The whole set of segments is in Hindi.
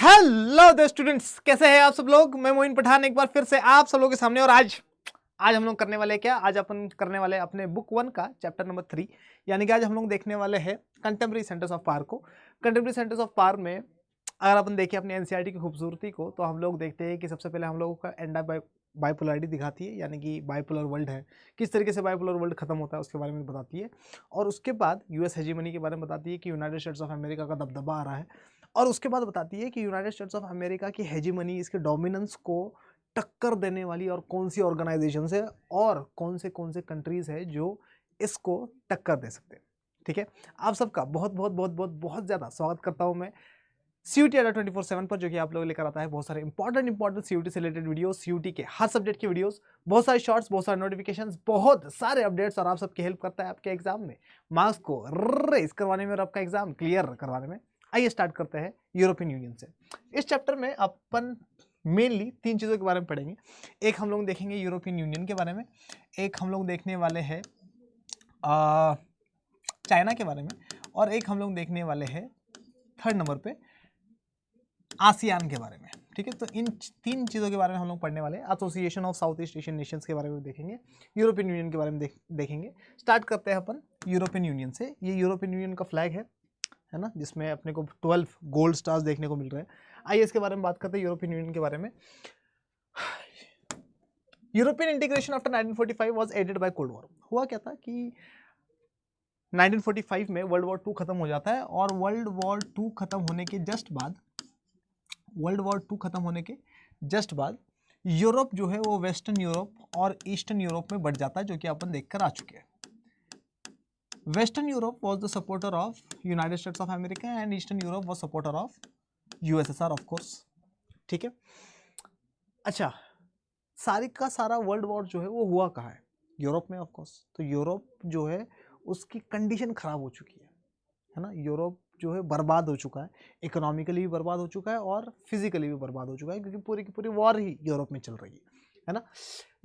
हेलो द स्टूडेंट्स, कैसे हैं आप सब लोग। मैं मोइन पठान एक बार फिर से आप सब लोगों के सामने। और आज हम लोग करने वाले क्या, आज अपन करने वाले अपने बुक 1 का चैप्टर नंबर 3, यानी कि आज हम लोग देखने वाले हैं कंटेम्प्रेरी सेंटर्स ऑफ पावर को। कंटेम्प्रेरी सेंटर्स ऑफ पावर में अगर अपन देखें अपनी एनसीईआरटी की खूबसूरती को, तो हम लोग देखते हैं कि सबसे पहले हम लोगों का एंड बाइपोलरिटी दिखाती है, यानी कि बाइपोलर वर्ल्ड है, किस तरीके से बाइपोलर वर्ल्ड खत्म होता है उसके बारे में बताती है। और उसके बाद यूएस हेजीमनी के बारे में बताती है कि यूनाइटेड स्टेट्स ऑफ अमेरिका का दबदबा आ रहा है। और उसके बाद बताती है कि यूनाइटेड स्टेट्स ऑफ अमेरिका की हेजीमनी, इसके डोमिनेंस को टक्कर देने वाली और कौन सी ऑर्गेनाइजेशन है और कौन से कंट्रीज है जो इसको टक्कर दे सकते हैं। ठीक है, आप सबका बहुत बहुत बहुत बहुत बहुत ज़्यादा स्वागत करता हूं मैं सीयूटी अड्डा 24/7 पर, जो कि आप लोग लेकर आता है बहुत सारे इंपॉर्टेंट सीयूटी से रिलेटेड वीडियोस, सीयूटी के हर सब्जेक्ट की वीडियोस, बहुत सारे शॉर्ट्स, बहुत सारे नोटिफिकेशंस, बहुत सारे अपडेट्स, और आप सबकी हेल्प करता है आपके एग्जाम में मार्क्स को रेस करवाने में और आपका एग्जाम क्लियर करवाने में। आइए स्टार्ट करते हैं यूरोपियन यूनियन से। इस चैप्टर में अपन मेनली 3 चीज़ों के बारे में पढ़ेंगे। एक हम लोग देखेंगे यूरोपियन यूनियन के बारे में, एक हम लोग देखने वाले हैं चाइना के बारे में, और एक हम लोग देखने वाले हैं थर्ड नंबर पे आसियान के बारे में। ठीक है, तो इन 3 चीज़ों के बारे में हम लोग पढ़ने वाले हैं। Association of South East Asian Nations के बारे में देखेंगे, यूरोपियन यूनियन के बारे में देखेंगे। स्टार्ट करते हैं अपन यूरोपियन यूनियन से। ये यूरोपियन यूनियन का फ्लैग है ना, जिसमें अपने को 12 गोल्ड स्टार्स देखने को मिल रहे हैं। आइए इसके बारे में बात करते हैं, यूरोपियन यूनियन के बारे में। European integration after 1945 was aided by cold war. हुआ क्या था कि 1945 में वर्ल्ड वॉर 2 खत्म हो जाता है, और वर्ल्ड वॉर 2 खत्म होने के जस्ट बाद यूरोप जो है वो वेस्टर्न यूरोप और ईस्टर्न यूरोप में बढ़ जाता है, जो कि अपन देखकर आ चुके हैं। Western Europe was the supporter of United States of America and eastern Europe was supporter of USSR of course. ठीक है, अच्छा, सारी का सारा वर्ल्ड वॉर जो है वो हुआ कहाँ है? यूरोप में ऑफ कोर्स। तो यूरोप जो है उसकी कंडीशन खराब हो चुकी है ना। यूरोप जो है बर्बाद हो चुका है, इकोनॉमिकली भी बर्बाद हो चुका है और फिजिकली भी बर्बाद हो चुका है, क्योंकि पूरी की पूरी वॉर ही यूरोप में चल रही है ना।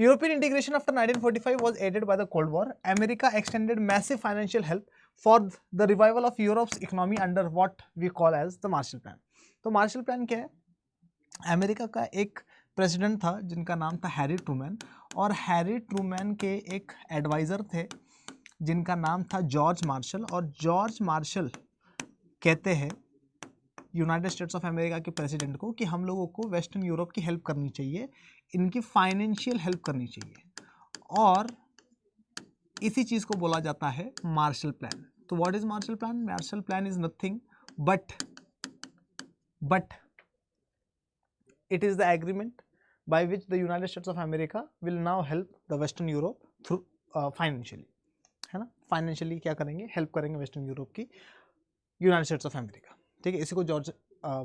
European integration after 1945 was aided by the Cold War. America extended massive financial help for the revival of Europe's economy under what we call as the Marshall Plan. तो मार्शल प्लान क्या है? अमेरिका का एक प्रेसिडेंट था जिनका नाम था हैरी ट्रूमैन, और हैरी ट्रूमैन के एक एडवाइज़र थे जिनका नाम था जॉर्ज मार्शल। और जॉर्ज मार्शल कहते हैं यूनाइटेड स्टेट्स ऑफ अमेरिका के प्रेसिडेंट को कि हम लोगों को वेस्टर्न यूरोप की हेल्प करनी चाहिए, इनकी फाइनेंशियल हेल्प करनी चाहिए, और इसी चीज़ को बोला जाता है मार्शल प्लान। तो what is Marshall plan? Marshall plan is nothing but it is the agreement by which the United States of America will now help the Western Europe through financially, है ना। फाइनेंशियली क्या करेंगे? हेल्प करेंगे वेस्टर्न यूरोप की यूनाइटेड स्टेट्स ऑफ अमेरिका। ठीक है, इसी को जॉर्ज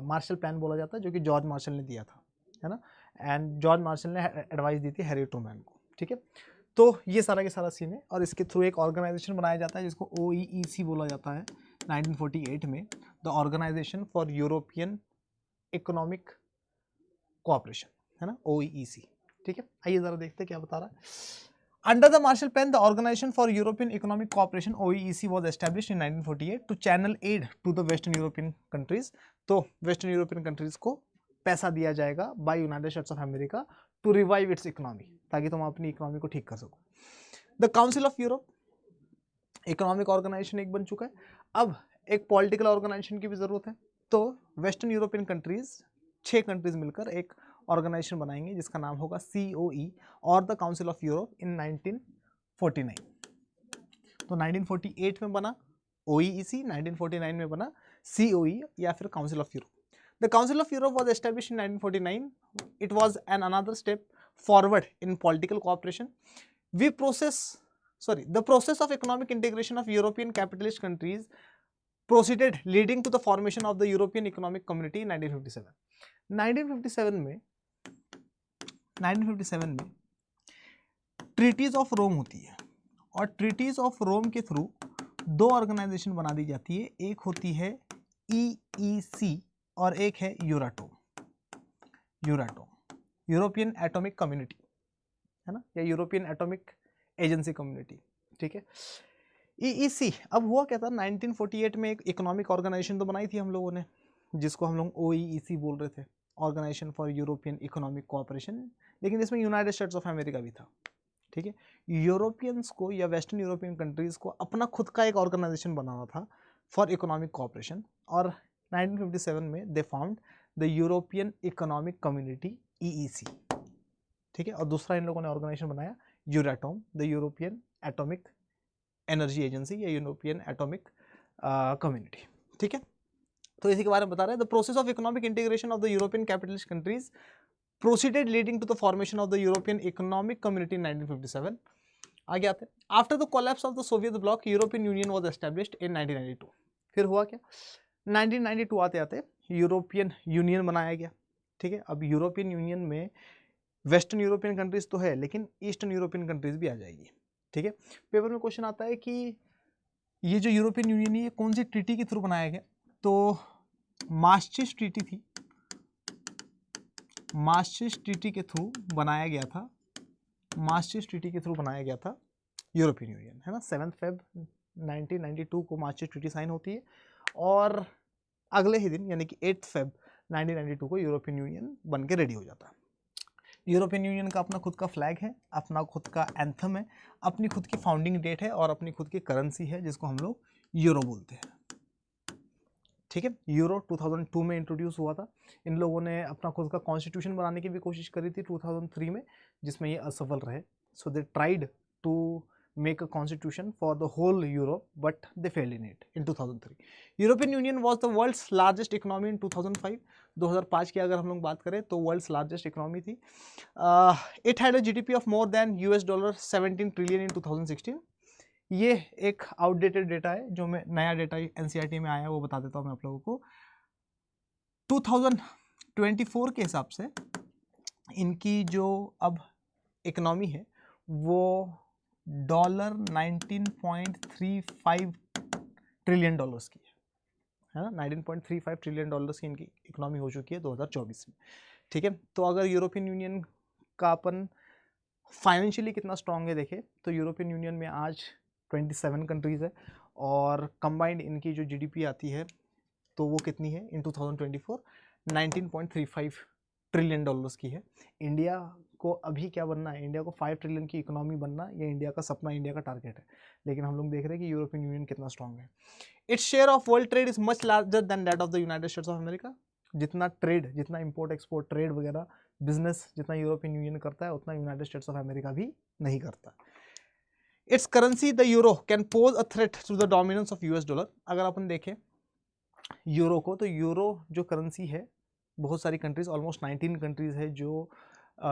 मार्शल प्लान बोला जाता है, जो कि जॉर्ज मार्शल ने दिया था, है ना। एंड जॉर्ज मार्शल ने एडवाइस दी थी हैरी ट्रूमैन को। ठीक है, तो ये सारा के सारा सीन है, और इसके थ्रू एक ऑर्गेनाइजेशन बनाया जाता है जिसको OEEC बोला जाता है 1948 में, the organisation for European economic cooperation, है ना, OEEC। ठीक है, आइए जरा देखते हैं क्या बता रहा है। Under the Marshall plan the organisation for European economic cooperation OEEC was established in 1948 to channel aid to the western European countries. तो वेस्टर्न यूरोपियन कंट्रीज को पैसा दिया जाएगा by United States of America to revive its economy, ताकि तुम अपनी इकोनॉमी को ठीक कर सको। The council of Europe economic organisation एक बन चुका है, अब एक पॉलिटिकल ऑर्गेनाइजेशन की भी जरूरत है। तो वेस्टर्न यूरोपियन कंट्रीज 6 कंट्रीज मिलकर एक ऑर्गेनाइजेशन बनाएंगे जिसका नाम होगा COE और the council of Europe in 1949। तो 1948 में बना OEEC, 1949 में बना COE या फिर council of Europe. The council of Europe was established in 1949. It was an another step forward in political cooperation. The process of economic integration of European capitalist countries proceeded, leading to the formation of the European Economic Community in 1957. 1957 में ट्रीटीज ऑफ रोम होती है, और ट्रीटीज ऑफ रोम के थ्रू 2 ऑर्गेनाइजेशन बना दी जाती है। एक होती है EEC और एक है यूराटोम, यूरोपियन एटॉमिक कम्युनिटी, है ना, या यूरोपियन एटॉमिक एजेंसी कम्युनिटी। ठीक है, EEC अब हुआ क्या था, 1948 में एक इकोनॉमिक ऑर्गेनाइजेशन तो बनाई थी हम लोगों ने, जिसको हम लोग OEEC बोल रहे थे, organisation for European economic cooperation, लेकिन इसमें यूनाइटेड स्टेट्स ऑफ अमेरिका भी था। ठीक है, यूरोपियंस को या वेस्टर्न यूरोपियन कंट्रीज को अपना खुद का एक ऑर्गेनाइजेशन बनाना था फॉर इकोनॉमिक कोऑपरेशन, और 1957 में they found the European economic community EEC। ठीक है, और दूसरा इन लोगों ने ऑर्गेनाइजेशन बनाया Euratom, the European Atomic Energy Agency या यूरोपियन एटॉमिक कम्युनिटी। ठीक है, तो इसी के बारे में बता रहे हैं। The process of economic integration of the European capitalist countries proceeded leading to the formation of the European economic community in 1957। आगे आते हैं, after the collapse of the Soviet bloc European union was established in 1992। फिर हुआ क्या, 1992 आते आते यूरोपियन यूनियन बनाया गया। ठीक है, अब यूरोपियन यूनियन में वेस्टर्न यूरोपियन कंट्रीज तो है, लेकिन ईस्टर्न यूरोपियन कंट्रीज भी आ जाएगी। ठीक है, पेपर में क्वेश्चन आता है कि ये जो यूरोपियन यूनियन है ये कौन सी ट्रीटी के थ्रू बनाया गया, तो मास्ट्रिक्ट ट्रीटी थी, मास्ट्रिक्ट ट्रीटी के थ्रू बनाया गया था, मास्ट्रिक्ट ट्रीटी के थ्रू बनाया गया था यूरोपियन यूनियन, है ना। 7 February 1992 को मास्ट्रिक्ट ट्रीटी साइन होती है, और अगले ही दिन यानी कि 8 February 1992 को यूरोपियन यूनियन बन के रेडी हो जाता है। यूरोपियन यूनियन का अपना खुद का फ्लैग है, अपना खुद का एंथम है, अपनी खुद की फाउंडिंग डेट है, और अपनी खुद की करेंसी है जिसको हम लोग यूरो बोलते हैं। ठीक है, यूरो 2002 में इंट्रोड्यूस हुआ था। इन लोगों ने अपना खुद का कॉन्स्टिट्यूशन बनाने की भी कोशिश करी थी 2003 में, जिसमें ये असफल रहे। So they tried to make a constitution for the whole Europe, but they failed in it in 2003। European union was the world's largest economy in 2005। 2005 की अगर हम लोग बात करें तो वर्ल्ड्स लार्जेस्ट इकोनॉमी थी। It had a GDP of more than $17 trillion in 2016। ये एक आउटडेटेड डेटा है, जो मैं नया डेटा NCERT में आया है वो बता देता हूँ मैं आप लोगों को। 2024 के हिसाब से इनकी जो अब इकोनॉमी है वो $19.35 ट्रिलियन की है ना। 19.35 ट्रिलियन डॉलर्स की इनकी इकोनॉमी हो चुकी है 2024 में। ठीक है, तो अगर यूरोपियन यूनियन का अपन फाइनेंशियली कितना स्ट्रांग है देखें, तो यूरोपियन यूनियन में आज 27 कंट्रीज़ है, और कंबाइंड इनकी जो GDP आती है तो वो कितनी है इन 2024, 19.35 ट्रिलियन डॉलर्स की है। इंडिया को अभी क्या बनना है, इंडिया को 5 ट्रिलियन की इकोनॉमी बनना, ये इंडिया का सपना, इंडिया का टारगेट है। लेकिन हम लोग देख रहे हैं कि यूरोपियन यूनियन कितना स्ट्रांग है। Its share of world trade is much larger than that of the United States of America. जितना ट्रेड, जितना इंपोर्ट एक्सपोर्ट ट्रेड वगैरह बिजनेस जितना यूरोपियन यूनियन करता है, उतना यूनाइटेड स्टेट्स ऑफ अमेरिका भी नहीं करता। Its currency the euro can pose a threat to the dominance of US dollar. अगर अपन देखें यूरो को, तो यूरो जो करेंसी है, बहुत सारी कंट्रीज, ऑलमोस्ट 19 कंट्रीज है जो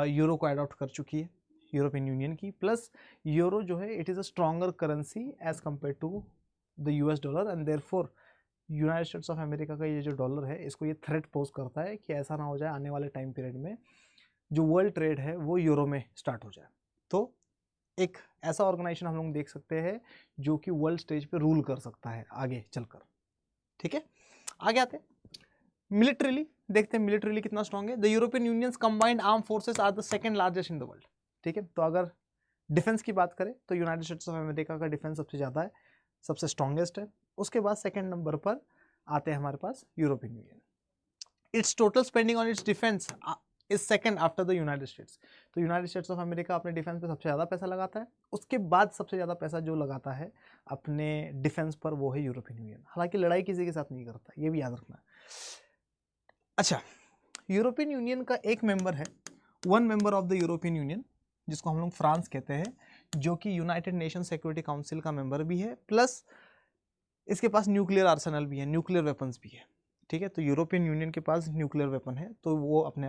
यूरो को अडॉप्ट कर चुकी है यूरोपियन यूनियन की। प्लस यूरो जो है it is a stronger currency as compared to the US dollar, and therefore United States of America का ये जो डॉलर है इसको ये थ्रेट पोज करता है कि ऐसा ना हो जाए आने वाले टाइम पीरियड में जो वर्ल्ड ट्रेड है वो यूरो में स्टार्ट हो जाए। तो एक ऐसा ऑर्गेनाइजेशन हम लोग देख सकते हैं जो कि वर्ल्ड स्टेज पे रूल कर सकता है आगे चलकर। ठीक है, आगे आते हैं मिलिट्रीली, देखते हैं मिलिट्रीली कितना स्ट्रांग है। The European unions combined arm forces are the second largest in the world. ठीक है, तो अगर डिफेंस की बात करें तो यूनाइटेड स्टेट्स ऑफ अमेरिका का डिफेंस सबसे ज़्यादा है, सबसे स्ट्रॉन्गेस्ट है। उसके बाद सेकंड नंबर पर आते हैं हमारे पास European Union. Its total spending on its defence is second after the United States. तो यूनाइटेड स्टेट्स ऑफ अमेरिका अपने डिफेंस पे सबसे ज़्यादा पैसा लगाता है, उसके बाद सबसे ज़्यादा पैसा जो लगाता है अपने डिफेंस पर वो है यूरोपियन यूनियन। हालांकि लड़ाई किसी के साथ नहीं करता, ये भी याद रखना है। अच्छा, यूरोपियन यूनियन का एक मेंबर है, one member of the European union, जिसको हम लोग फ्रांस कहते हैं, जो कि यूनाइटेड नेशन सिक्योरिटी काउंसिल का मेंबर भी है, प्लस इसके पास न्यूक्लियर आर्सेनल भी है, न्यूक्लियर वेपन्स भी है। ठीक है, तो यूरोपियन यूनियन के पास न्यूक्लियर वेपन है, तो वो अपने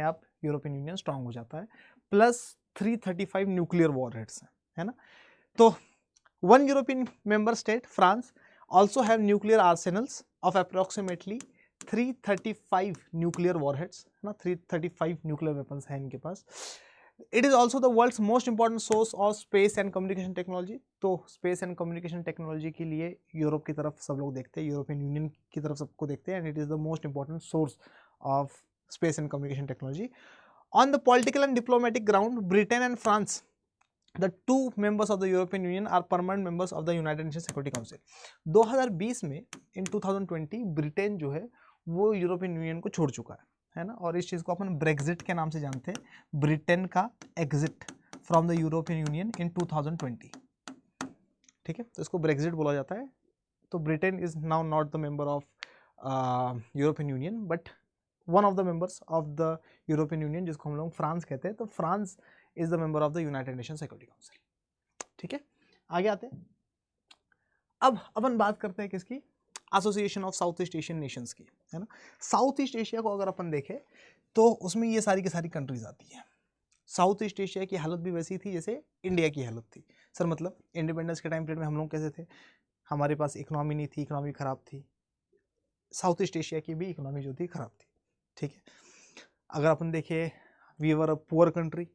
आप यूरोपियन यूनियन स्ट्रांग हो जाता है। प्लस 335 न्यूक्लियर वॉरहेड्स हैं, है ना। तो one European member state France also have nuclear arsenals of approximately 335 nuclear warheads, है ना। 335 न्यूक्लियर वेपन्स हैं इनके पास। It is also the world's most important source of space and communication technology. तो स्पेस एंड कम्युनिकेशन टेक्नोलॉजी के लिए यूरोप की तरफ सब लोग देखते हैं, यूरोपियन यूनियन की तरफ सबको देखते हैं, and it is the most important source of space and communication technology. On the political and diplomatic ground, Britain and France, the two members of the European Union, are permanent members of the United Nations Security Council. 2020 में, in 2020 ब्रिटेन जो है वो यूरोपियन यूनियन को छोड़ चुका है ना। और इस चीज़ को अपन ब्रेग्जिट के नाम से जानते हैं, ब्रिटेन का exit from the European Union in 2020, ठीक है, तो इसको ब्रेग्जिट बोला जाता है। तो Britain is now not the member of European union but one of the members of the European union, जिसको हम लोग फ्रांस कहते हैं। तो France is the member of the United nation security council, ठीक है। आगे आते हैं, अब अपन बात करते हैं किसकी, association of South East Asian Nations की, है ना। साउथ ईस्ट एशिया को अगर अपन देखें तो उसमें ये सारी की सारी कंट्रीज आती हैं। साउथ ईस्ट एशिया की हालत भी वैसी थी जैसे इंडिया की हालत थी। सर मतलब इंडिपेंडेंस के टाइम पीरियड में हम लोग कैसे थे, हमारे पास इकोनॉमी नहीं थी, इकोनॉमी खराब थी। साउथ ईस्ट एशिया की भी इकोनॉमी जो थी खराब थी, ठीक है। अगर अपन देखें, we were a poor country,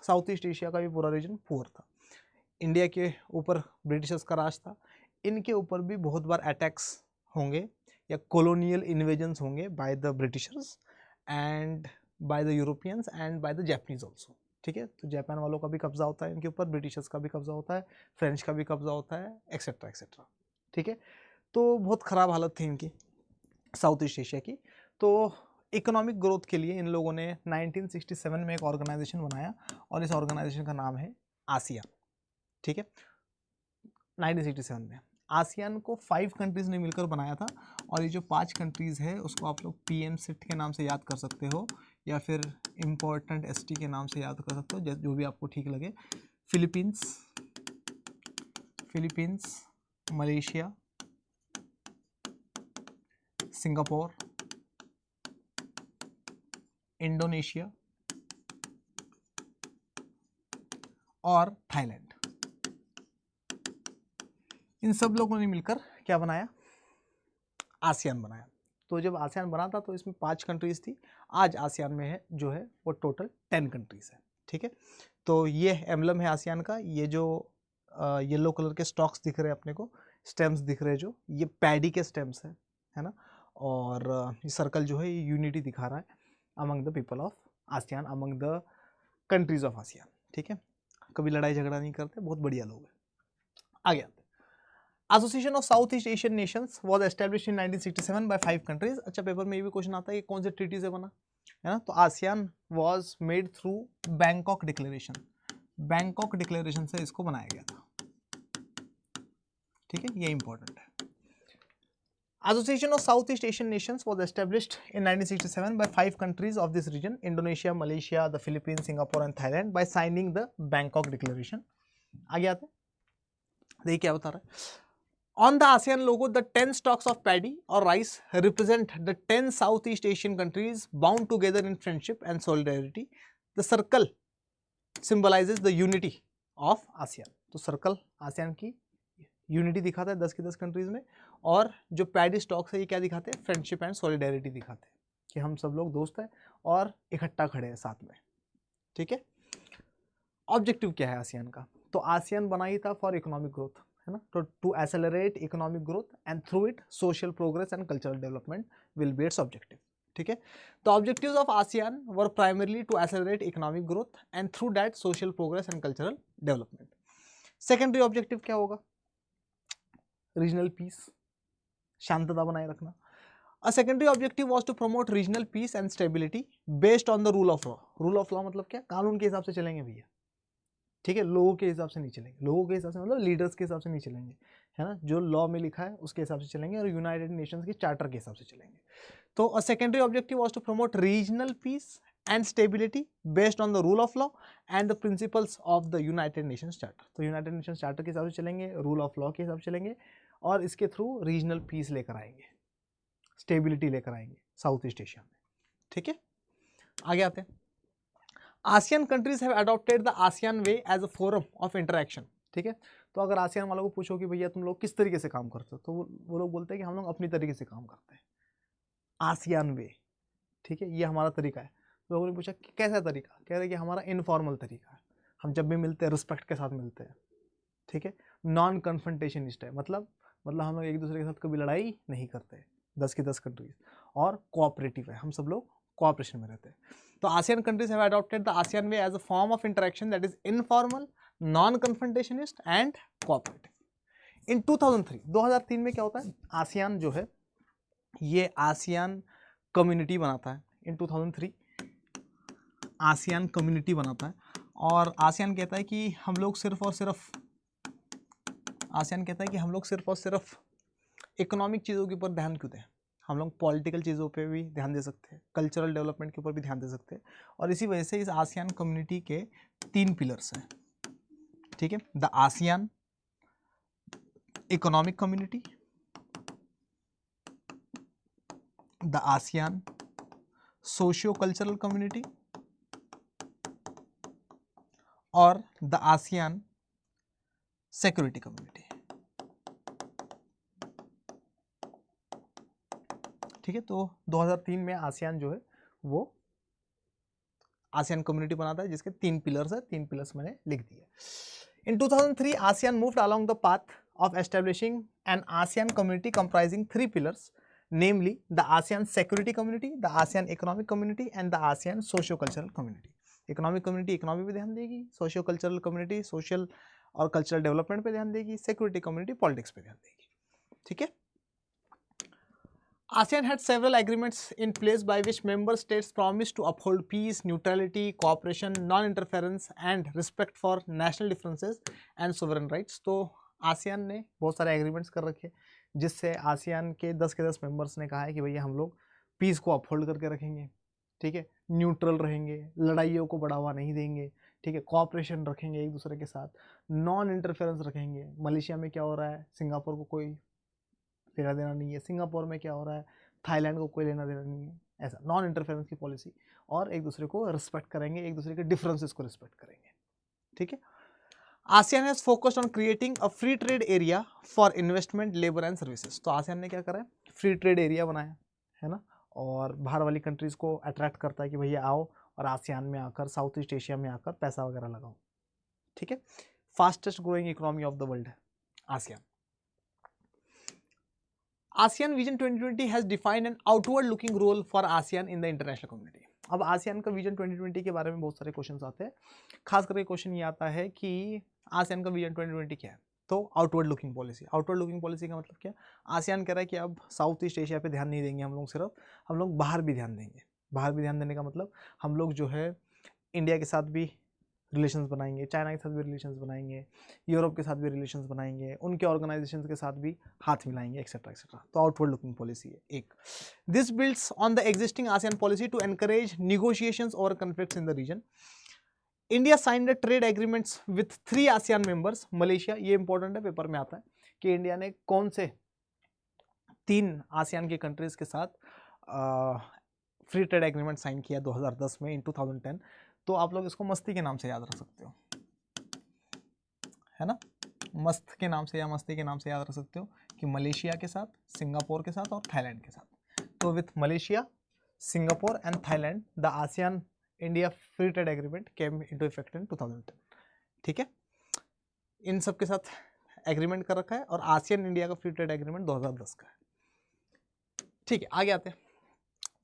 South East Asia का भी पूरा रीजन पुअर था। इंडिया के ऊपर ब्रिटिशर्स का राज था, इनके ऊपर भी बहुत बार अटैक्स होंगे या कॉलोनियल इन्वेजन्स होंगे by the Britishers and by the Europeans and by the Japanese also, ठीक है। तो जापान वालों का भी कब्जा होता है इनके ऊपर, ब्रिटिशर्स का भी कब्जा होता है, फ्रेंच का भी कब्जा होता है, एक्सेट्रा एक्सेट्रा, ठीक है। तो बहुत ख़राब हालत थी इनकी साउथ ईस्ट एशिया की। तो इकोनॉमिक ग्रोथ के लिए इन लोगों ने 1967 में एक ऑर्गेनाइजेशन बनाया और इस ऑर्गेनाइजेशन का नाम है आसियान, ठीक है। 1967 में आसियान को 5 कंट्रीज़ ने मिलकर बनाया था और ये जो 5 कंट्रीज़ है उसको आप लोग PM सिट के नाम से याद कर सकते हो या फिर इम्पोर्टेंट ST के नाम से याद कर सकते हो, जो भी आपको ठीक लगे। फिलीपींस, मलेशिया, सिंगापुर, इंडोनेशिया और थाईलैंड। इन सब लोगों ने मिलकर क्या बनाया, आसियान बनाया। तो जब आसियान बना था तो इसमें 5 कंट्रीज थी, आज आसियान में है जो है वो टोटल 10 कंट्रीज है, ठीक है। तो ये एम्बलम है आसियान का, ये जो येलो कलर के स्टॉक्स दिख रहे हैं अपने को, स्टेम्स दिख रहे हैं जो, ये पैडी के स्टेम्स है ना। और ये सर्कल जो है ये यूनिटी दिखा रहा है among the people of ASEAN, among the countries of ASEAN, ठीक है। कभी लड़ाई झगड़ा नहीं करते, बहुत बढ़िया लोग हैं। आगे आते हैं, association of South East Asian nations was established in 1967 by 5 countries. अच्छा, पेपर में ये भी क्वेश्चन आता है कि कौन से ट्रीटी से बना, है ना। तो ASEAN was made through Bangkok declaration, Bangkok declaration से इसको बनाया गया था, ठीक है, ये इंपॉर्टेंट है। Association of Southeast Asian Nations was established in 1967 by 5 countries of this region, Indonesia, Malaysia, the Philippines, Singapore and Thailand, by signing the Bangkok Declaration. आगे आते हैं, देखिए क्या बता रहा है। On the ASEAN logo, the 10 stalks of paddy or rice represent the 10 Southeast Asian countries bound together in friendship and solidarity. The circle symbolizes the unity of ASEAN. तो सर्कल आसियान की यूनिटी दिखाता है 10 की 10 कंट्रीज में, और जो पैडी स्टॉक्स है ये क्या दिखाते हैं, फ्रेंडशिप एंड सॉलिडेरिटी दिखाते हैं कि हम सब लोग दोस्त हैं और इकट्ठा खड़े हैं साथ में, ठीक है। ऑब्जेक्टिव क्या है आसियान का, तो आसियान बना ही था फॉर इकोनॉमिक ग्रोथ, है ना। तो to accelerate economic growth and through it social progress and cultural development will be its objective, ठीक है। तो objectives of ASEAN were primarily to accelerate economic growth and through that social progress and cultural development. Secondary objective क्या होगा, रीजनल पीस, शांतता बनाए रखना। A secondary objective was to promote regional peace and stability based on the rule of law. Rule of law मतलब क्या, कानून के हिसाब से चलेंगे भैया, ठीक है, लोगों के हिसाब से नहीं चलेंगे। लोगों के हिसाब से मतलब लीडर्स के हिसाब से नहीं चलेंगे, है ना। जो लॉ में लिखा है उसके हिसाब से चलेंगे और यूनाइटेड नेशंस के चार्टर के हिसाब से चलेंगे। तो a secondary objective was to promote regional peace and stability based on the rule of law and the principles of the United Nations Charter. तो यूनाइटेड नेशंस चार्टर के हिसाब से चलेंगे, रूल ऑफ लॉ के हिसाब से चलेंगे और इसके थ्रू रीजनल पीस लेकर आएंगे, स्टेबिलिटी लेकर आएंगे साउथ ईस्ट एशिया में, ठीक है। आगे आते हैं, ASEAN countries have adopted the ASEAN way as a forum of interaction, ठीक है। तो अगर आसियान वालों को पूछो कि भैया तुम लोग किस तरीके से काम करते हो, तो वो लोग बोलते हैं कि हम लोग अपनी तरीके से काम करते हैं, आसियान वे, ठीक है, ये हमारा तरीका है। लोगों ने पूछा कि कैसा तरीका, कह रहे कि हमारा इनफॉर्मल तरीका है, हम जब भी मिलते हैं रिस्पेक्ट के साथ मिलते हैं, ठीक है। नॉन कन्फ्रंटेशनिस्ट है, मतलब हम लोग एक दूसरे के साथ कभी लड़ाई नहीं करते, 10 की 10 कंट्रीज, और कोऑपरेटिव है, हम सब लोग कोऑपरेशन में रहते हैं। तो ASEAN countries have adopted the ASEAN way as a form of interaction that is informal, non confrontationist and cooperative. In 2003 में क्या होता है, आसियान जो है ये आसियान कम्युनिटी बनाता है। इन 2003 आसियान कम्युनिटी बनाता है और आसियान कहता है कि हम लोग सिर्फ और सिर्फ इकोनॉमिक चीज़ों के ऊपर ध्यान क्यों दें, हम लोग पॉलिटिकल चीज़ों पे भी ध्यान दे सकते हैं, कल्चरल डेवलपमेंट के ऊपर भी ध्यान दे सकते हैं। और इसी वजह से इस आसियान कम्युनिटी के 3 पिलर्स हैं, ठीक है। The ASEAN economic community, the ASEAN socio cultural community और द आसियान सिक्योरिटी कम्युनिटी, ठीक है। तो 2003 में आसियान जो है वो आसियान कम्युनिटी बनाता है जिसके 3 पिलर्स है, 3 पिलर्स मैंने लिख दिए। In 2003 ASEAN moved along the path of establishing an ASEAN community comprising 3 pillars, namely the ASEAN Security Community, the ASEAN Economic Community and the ASEAN Socio-Cultural Community। Economic community economy पे ध्यान देगी, सोशियो कल्चरल कम्युनिटी सोशल और कल्चरल डेवलपमेंट पे ध्यान देगी, सिक्योरिटी कम्युनिटी पॉलिटिक्स पे ध्यान देगी, ठीक है। ASEAN had several agreements in place by which member states promised to uphold peace, neutrality, cooperation, non-interference and respect for national differences and sovereign rights। तो आसियान ने बहुत सारे एग्रीमेंट्स कर रखे जिससे आसियान के 10 मेंबर्स ने कहा है कि भैया हम लोग पीस को अपहोल्ड करके रखेंगे, ठीक है, न्यूट्रल रहेंगे, लड़ाइयों को बढ़ावा नहीं देंगे, ठीक है, कोऑपरेशन रखेंगे एक दूसरे के साथ, नॉन इंटरफेरेंस रखेंगे। मलेशिया में क्या हो रहा है, सिंगापुर को कोई लेना देना नहीं है, सिंगापुर में क्या हो रहा है, थाईलैंड को कोई लेना देना नहीं है, ऐसा नॉन इंटरफेरेंस की पॉलिसी। और एक दूसरे को रिस्पेक्ट करेंगे, एक दूसरे के डिफरेंसेस को रिस्पेक्ट करेंगे, ठीक है। ASEAN has focused on creating a free trade area for investment, labour and services. तो आसियान ने क्या करा है, फ्री ट्रेड एरिया बनाया है ना, और बाहर वाली कंट्रीज को अट्रैक्ट करता है कि भैया आओ और आसियान में आकर, साउथ ईस्ट एशिया में आकर पैसा वगैरह लगाओ, ठीक है। Fastest growing economy of the world है ASEAN. ASEAN Vision 2020 has defined an outward looking role for ASEAN in the international community। अब आसियान का विजन 2020 के बारे में बहुत सारे क्वेश्चंस आते हैं, खास करके क्वेश्चन ये आता है कि आसियान का विजन 2020 क्या है। तो outward looking policy, outward looking policy का मतलब क्या, आसियान कह रहा है कि अब साउथ ईस्ट एशिया पे ध्यान नहीं देंगे हम लोग, सिर्फ हम लोग बाहर भी ध्यान देंगे। बाहर भी ध्यान देने का मतलब हम लोग जो है इंडिया के साथ भी रिलेशंस बनाएंगे, चाइना के साथ भी रिलेशंस बनाएंगे, यूरोप के साथ भी रिलेशंस बनाएंगे, उनके ऑर्गेनाइजेशंस के साथ भी हाथ मिलाएंगे, एक्सेट्रा एक्सेट्रा। तो आउटवर्ड लुकिंग पॉलिसी है एक। This builds on the existing ASEAN policy to encourage negotiations over conflicts in the region. India signed trade agreements with 3 ASEAN members. Malaysia, ये इंपॉर्टेंट है, पेपर में आता है कि इंडिया ने कौन से 3 आसियान के कंट्रीज के साथ फ्री ट्रेड एग्रीमेंट साइन किया 2010 में, इन 2010। तो आप लोग इसको मस्ती के नाम से याद रख सकते हो, है ना, मस्त के नाम से या मस्ती के नाम से याद रख सकते हो कि मलेशिया के साथ, सिंगापुर के साथ और थाईलैंड के साथ। तो with Malaysia, Singapore and Thailand the ASEAN India free trade agreement came into effect in 2010, ठीक है। इन सब के साथ एग्रीमेंट कर रखा है और आसियान इंडिया का फ्री ट्रेड एग्रीमेंट 2010 का है, ठीक है। आगे आते हैं,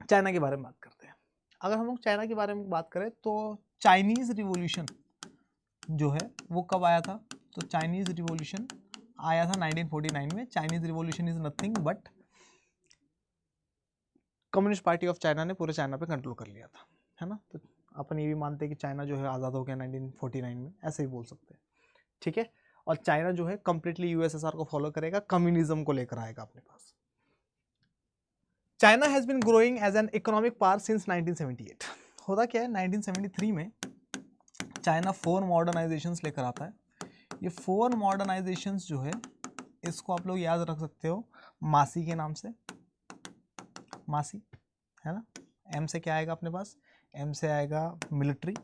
चाइना के बारे में बात करते हैं। अगर हम लोग चाइना के बारे में बात करें तो चाइनीज रिवॉल्यूशन जो है वो कब आया था, तो चाइनीज रिवॉल्यूशन आया था 1949 में। Chinese revolution is nothing but communist party of China ने पूरे चाइना पे कंट्रोल कर लिया था, है ना। तो अपन ये भी मानते हैं कि चाइना जो है आज़ाद हो गया 1949 में, ऐसे ही बोल सकते हैं, ठीक है। और चाइना जो है कंप्लीटली यूएसएसआर को फॉलो करेगा, कम्युनिज्म को लेकर आएगा अपने पास। China has been growing as an economic power since 1978। होता क्या है, 1973 में चाइना 4 मॉडर्नाइजेशंस लेकर आता है। ये 4 मॉडर्नाइजेशंस जो है इसको आप लोग याद रख सकते हो मासी के नाम से, मासी, है ना। एम से क्या आएगा अपने पास, एम से आएगा मिलिट्री,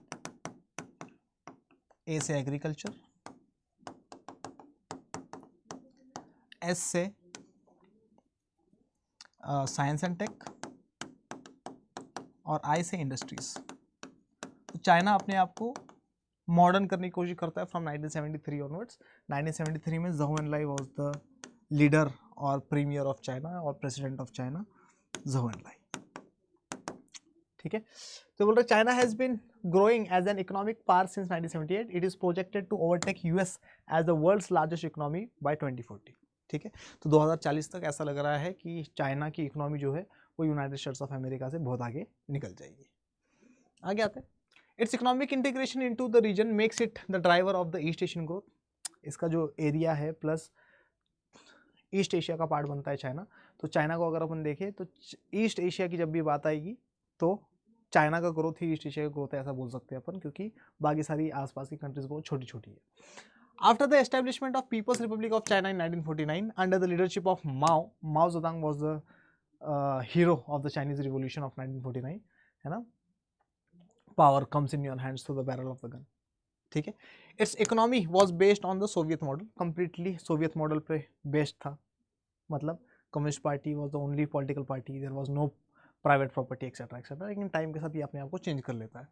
ए से एग्रीकल्चर, एस से साइंस एंड टेक और आई से इंडस्ट्रीज। तो चाइना अपने आप को मॉडर्न करने की कोशिश करता है फ्रॉम 1973 ऑनवर्ड्स। 1973 में Zhou Enlai was the leader और प्रीमियर ऑफ चाइना और president of China Zhou Enlai, ठीक है। तो बोल रहे China has been growing as an economic power since 1978। It is projected to overtake US as the world's largest economy by 2040, ठीक है। तो 2040 तक ऐसा लग रहा है कि चाइना की इकोनॉमी जो है वो यूनाइटेड स्टेट्स ऑफ अमेरिका से बहुत आगे निकल जाएगी। आगे आते हैं, its economic integration into the region makes it the driver of the East Asian growth. इसका जो एरिया है प्लस ईस्ट एशिया का पार्ट बनता है चाइना, तो चाइना को अगर अपन देखें तो ईस्ट एशिया की जब भी बात आएगी तो चाइना का ग्रोथ ही ईस्ट एशिया का ग्रोथ है, ऐसा बोल सकते हैं अपन, क्योंकि बाकी सारी आसपास की कंट्रीज बहुत छोटी छोटी है। After the establishment of People's Republic of China in 1949 under the leadership of Mao Zedong was the hero of the Chinese revolution of 1949, है ना। Power comes in your hands through the barrel of the gun, ठीक है। Its economy was based on the Soviet model, completely Soviet model पे बेस्ड था, मतलब communist party was the only political party, there was no private property etcetera etcetera, लेकिन टाइम के साथ ये अपने आप को चेंज कर लेता है।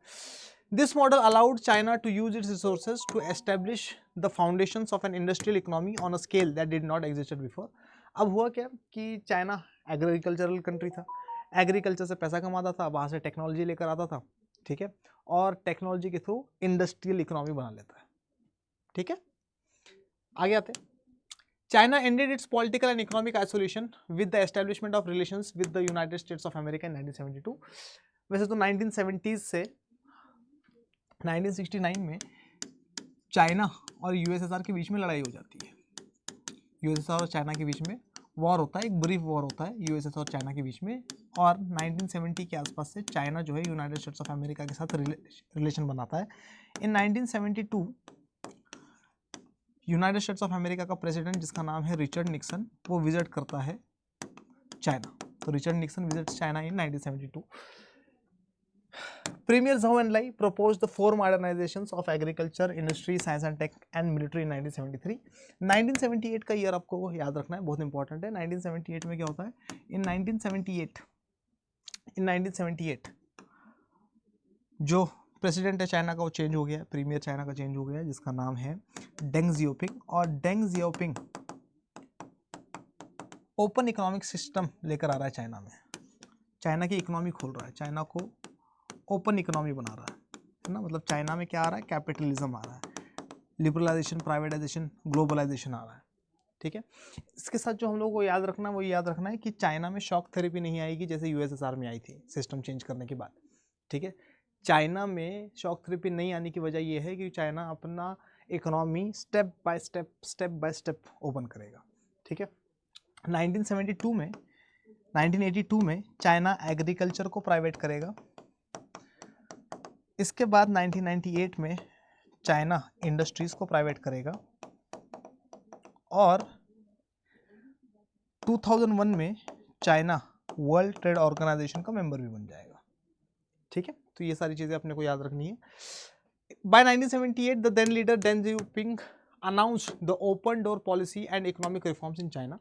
This model allowed China to use its resources to establish the foundations of an industrial economy on a scale that did not existed before. अब हुआ क्या कि चाइना एग्रीकल्चरल कंट्री था, एग्रीकल्चर से पैसा कमाता था, वहाँ से टेक्नोलॉजी लेकर आता था, ठीक है, और टेक्नोलॉजी के थ्रू इंडस्ट्रियल इकोनॉमी बना लेता है, ठीक है। आगे आते हैं, China ended its political and economic isolation with the establishment of relations with the United States of America in 1972। वैसे तो 1970s से 1969 में चाइना और यूएसएसआर के बीच में लड़ाई हो जाती है, यूएसएसआर और चाइना के बीच में वॉर होता है, एक ब्रीफ वॉर होता है यूएसएसआर और चाइना के बीच में, और 1970 के आसपास से चाइना जो है यूनाइटेड स्टेट्स ऑफ अमेरिका के साथ रिलेशन बनाता है। इन 1972 यूनाइटेड स्टेट्स ऑफ अमेरिका का प्रेसिडेंट जिसका नाम है रिचर्ड निक्सन, वो विजिट करता है चाइना, तो Richard Nixon visits China in 1972। Premier Zhao Enlai proposed the 4 modernizations of agriculture, industry, science and tech and military in 1973। 1978 का ईयर आपको याद रखना है, बहुत इंपॉर्टेंट है। 1978 में क्या होता है, इन 1978 जो प्रेसिडेंट है चाइना का वो चेंज हो गया, प्रीमियर चाइना का चेंज हो गया, जिसका नाम है डेंग जियोपिंग, और Deng Xiaoping open economic system लेकर आ रहा है चाइना में, चाइना की इकोनॉमी खोल रहा है, चाइना को ओपन इकोनॉमी बना रहा है ना, मतलब चाइना में क्या आ रहा है, कैपिटलिज्म आ रहा है, लिबरलाइजेशन, प्राइवेटाइजेशन, ग्लोबलाइजेशन आ रहा है, ठीक है। इसके साथ जो हम लोग को याद रखना है वो याद रखना है कि चाइना में शॉक थेरेपी नहीं आएगी जैसे यूएसएसआर में आई थी सिस्टम चेंज करने के बाद, ठीक है। चाइना में शॉक थेरेपी नहीं आने की वजह यह है कि चाइना अपना economy step by step open करेगा, ठीक है। 1982 में चाइना एग्रीकल्चर को प्राइवेट करेगा, इसके बाद 1998 में चाइना इंडस्ट्रीज को प्राइवेट करेगा, और 2001 में चाइना वर्ल्ड ट्रेड ऑर्गेनाइजेशन का मेंबर भी बन जाएगा, ठीक है। तो ये सारी चीज़ें अपने को याद रखनी है। By 1978 the then leader Deng Xiaoping announced the open door policy and economic reforms in China.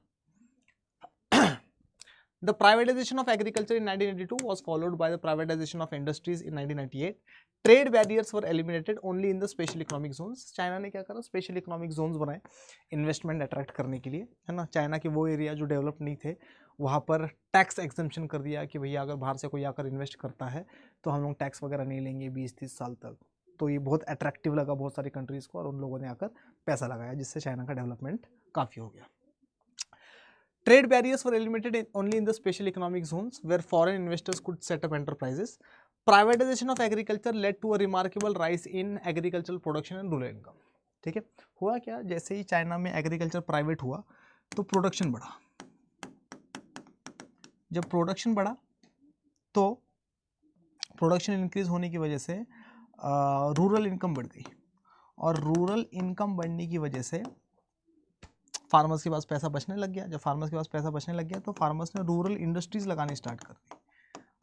The privatization of agriculture in 1982 was followed by the privatization of industries in 1998. Trade barriers were eliminated only in the special economic zones. China ने क्या करा, स्पेशल इकोनॉमिक जोन्स बनाए इन्वेस्टमेंट अट्रैक्ट करने के लिए, है ना। चाइना के वो एरिया जो डेवलप नहीं थे वहाँ पर टैक्स एग्जम्पशन कर दिया कि भैया अगर बाहर से कोई आकर इन्वेस्ट करता है तो हम लोग टैक्स वगैरह नहीं लेंगे 20-30 साल तक। तो ये बहुत अट्रैक्टिव लगा बहुत सारी कंट्रीज़ को, और उन लोगों ने आकर पैसा लगाया, जिससे चाइना का डेवलपमेंट काफ़ी हो गया। Trade barriers were eliminated only in the special economic zones where foreign investors could set up enterprises. Privatization of agriculture led to a remarkable rise in agricultural production and rural income. ठीक है, हुआ क्या, जैसे ही चाइना में एग्रीकल्चर प्राइवेट हुआ तो प्रोडक्शन बढ़ा, जब प्रोडक्शन बढ़ा तो प्रोडक्शन इंक्रीज होने की वजह से रूरल इनकम बढ़ गई, और रूरल इनकम बढ़ने की वजह से फार्मर्स के पास पैसा बचने लग गया। जब फार्मर्स के पास पैसा बचने लग गया तो फार्मर्स ने रूरल इंडस्ट्रीज़ लगानी स्टार्ट कर दी,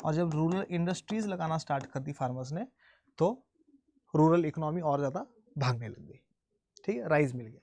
और जब रूरल इंडस्ट्रीज़ लगाना स्टार्ट कर दी फार्मर्स ने तो रूरल इकोनॉमी और ज़्यादा भागने लग गई, ठीक है, राइज मिल गया।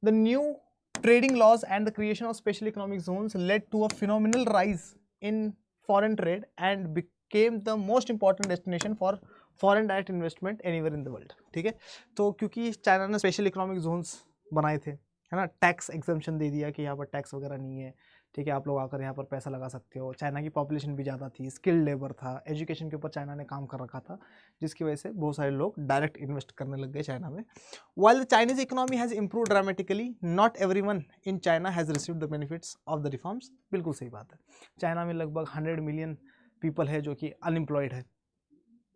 The new trading laws and the creation of special economic zones led to a phenomenal rise in foreign trade and became the most important destination for foreign direct investment anywhere in the world, ठीक है। तो क्योंकि चाइना ने स्पेशल इकोनॉमिक जोन्स बनाए थे, है ना, टैक्स एग्जम्पशन दे दिया कि यहाँ पर टैक्स वगैरह नहीं है, ठीक है, आप लोग आकर यहाँ पर पैसा लगा सकते हो। चाइना की पॉपुलेशन भी ज़्यादा थी, स्किल्ड लेबर था, एजुकेशन के ऊपर चाइना ने काम कर रखा था, जिसकी वजह से बहुत सारे लोग डायरेक्ट इन्वेस्ट करने लग गए चाइना में। While the Chinese economy has improve dramatically, not everyone in China has received the benefits of the reforms. बिल्कुल सही बात है। चाइना में लगभग 100 मिलियन पीपल है जो कि अनएम्प्लॉयड है,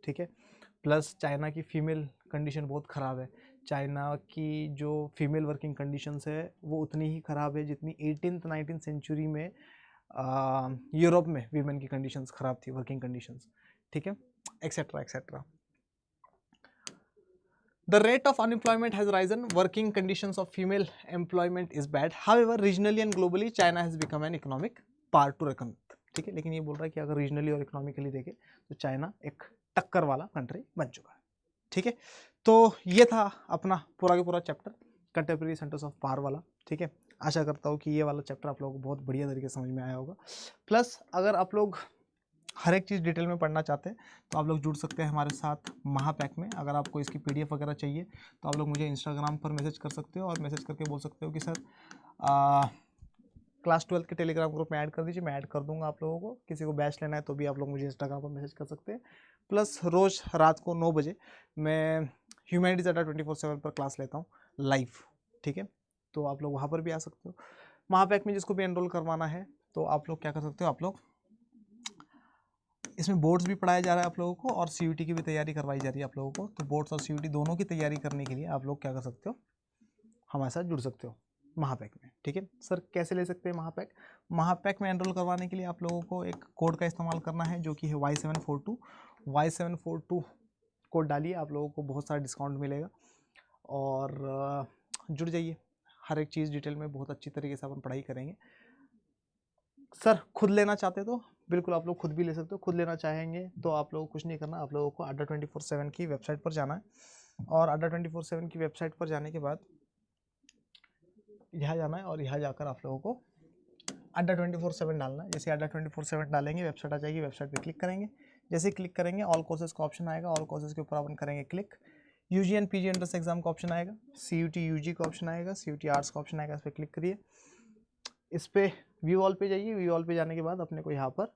ठीक है। प्लस चाइना की फीमेल कंडीशन बहुत ख़राब है। चाइना की जो फीमेल वर्किंग कंडीशंस है वो उतनी ही ख़राब है जितनी 18th 19th सेंचुरी में यूरोप में वीमेन की कंडीशंस ख़राब थी, वर्किंग कंडीशंस, ठीक है, etcetera etcetera. The rate of unemployment has risen. Working conditions of female employment is bad. However, regionally and globally, China has become an economic power to reckon with. ठीक है, लेकिन ये बोल रहा है कि अगर रीजनली और इकोनॉमिकली देखें तो चाइना एक टक्कर वाला कंट्री बन चुका है, ठीक है। तो ये था अपना पूरा का पूरा chapter contemporary centres of power वाला, ठीक है। आशा करता हूँ कि ये वाला चैप्टर आप लोगों को बहुत बढ़िया तरीके से समझ में आया होगा। प्लस अगर आप लोग हर एक चीज़ डिटेल में पढ़ना चाहते हैं तो आप लोग जुड़ सकते हैं हमारे साथ महापैक में। अगर आपको इसकी PDF वगैरह चाहिए तो आप लोग मुझे इंस्टाग्राम पर मैसेज कर सकते हो और मैसेज करके बोल सकते हो कि सर क्लास 12 के टेलीग्राम ग्रुप में ऐड कर दीजिए, मैं ऐड कर दूंगा आप लोगों को। किसी को बैच लेना है तो भी आप लोग मुझे इंस्टाग्राम पर मैसेज कर सकते हैं। प्लस रोज़ रात को 9 बजे मैं ह्यूमैनिटीज़ अड्डा 24/7 पर क्लास लेता हूँ लाइव, ठीक है। तो आप लोग वहाँ पर भी आ सकते हो। महापैक में जिसको भी एनरोल करवाना है तो आप लोग क्या कर सकते हो, आप लोग इसमें बोर्ड्स भी पढ़ाया जा रहा है आप लोगों को और CUT की भी तैयारी करवाई जा रही है आप लोगों को। तो बोर्ड्स और CUT दोनों की तैयारी करने के लिए आप लोग क्या कर सकते हो, हमारे साथ जुड़ सकते हो महापैक में, ठीक है। सर कैसे ले सकते हैं महापैक? महापैक में एनरोल करवाने के लिए आप लोगों को एक कोड का इस्तेमाल करना है जो कि है Y742। Y742 कोड डालिए, आप लोगों को बहुत सारा डिस्काउंट मिलेगा और जुड़ जाइए। हर एक चीज़ डिटेल में बहुत अच्छी तरीके से अपन पढ़ाई करेंगे। सर खुद लेना चाहते तो बिल्कुल आप लोग खुद भी ले सकते हो। खुद लेना चाहेंगे तो आप लोगों को कुछ नहीं करना, आप लोगों को अड्डा 24/7 की वेबसाइट पर जाना है और अड्डा 24/7 की वेबसाइट पर जाने के बाद यहाँ जाना है और यहाँ जाकर आप लोगों को अड्डा 24/7 डालना है। जैसे अड्डा 24/7 डालेंगे वेबसाइट आ जाएगी, वेबसाइट पे क्लिक करेंगे। जैसे क्लिक करेंगे ऑल कोर्सेज का ऑप्शन आएगा, ऑल कोर्सेज के ऊपर अपन करेंगे click. UG and PG entrance exam का ऑप्शन आएगा, CUT UG का ऑप्शन आएगा, CUT आर्ट्स का ऑप्शन आएगा, इस पर क्लिक करिए। इस पर व्यू ऑल पे जाइए। व्यू ऑल पे जाने के बाद अपने को यहाँ पर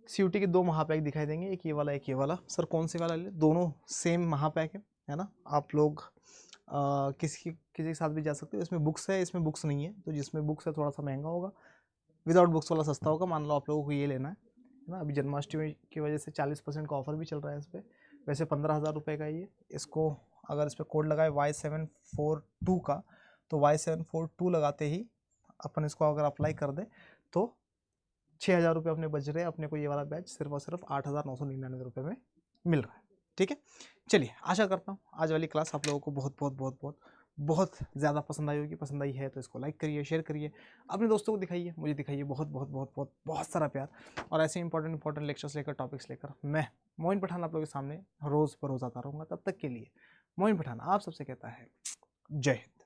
CUT के 2 महापैक दिखाई देंगे, एक ये वाला एक ये वाला। सर कौन से वाला ले? दोनों सेम महापैक है ना। आप लोग किसी के साथ भी जा सकते हो। इसमें बुक्स है, इसमें बुक्स नहीं है, तो जिसमें बुक्स है थोड़ा सा महंगा होगा, विदाउट बुक्स वाला सस्ता होगा। मान लो आप लोगों को ये लेना है ना, अभी जन्माष्टमी की वजह से 40% का ऑफर भी चल रहा है इस पर। वैसे 15,000 रुपये का ये। इसको अगर इस पर कोड लगाए Y742 का, तो Y742 लगाते ही अपन इसको अगर अप्लाई कर दें तो 6,000 रुपये अपने बच रहे हैं। अपने को ये वाला बैच सिर्फ और सिर्फ 8,999 रुपये में मिल रहा है, ठीक है। चलिए आशा करता हूँ आज वाली क्लास आप लोगों को बहुत बहुत बहुत बहुत बहुत ज़्यादा पसंद आई होगी। पसंद आई है तो इसको लाइक करिए, शेयर करिए, अपने दोस्तों को दिखाइए, मुझे दिखाइए। बहुत बहुत बहुत बहुत बहुत सारा प्यार और ऐसे इंपॉर्टेंट लेक्चर्स लेकर, टॉपिक्स लेकर मैं मोइन पठान आप लोगों के सामने रोज़ बरोज़ आता रहूँगा। तब तक के लिए मोइन पठान आप सबसे कहता है जय हिंद।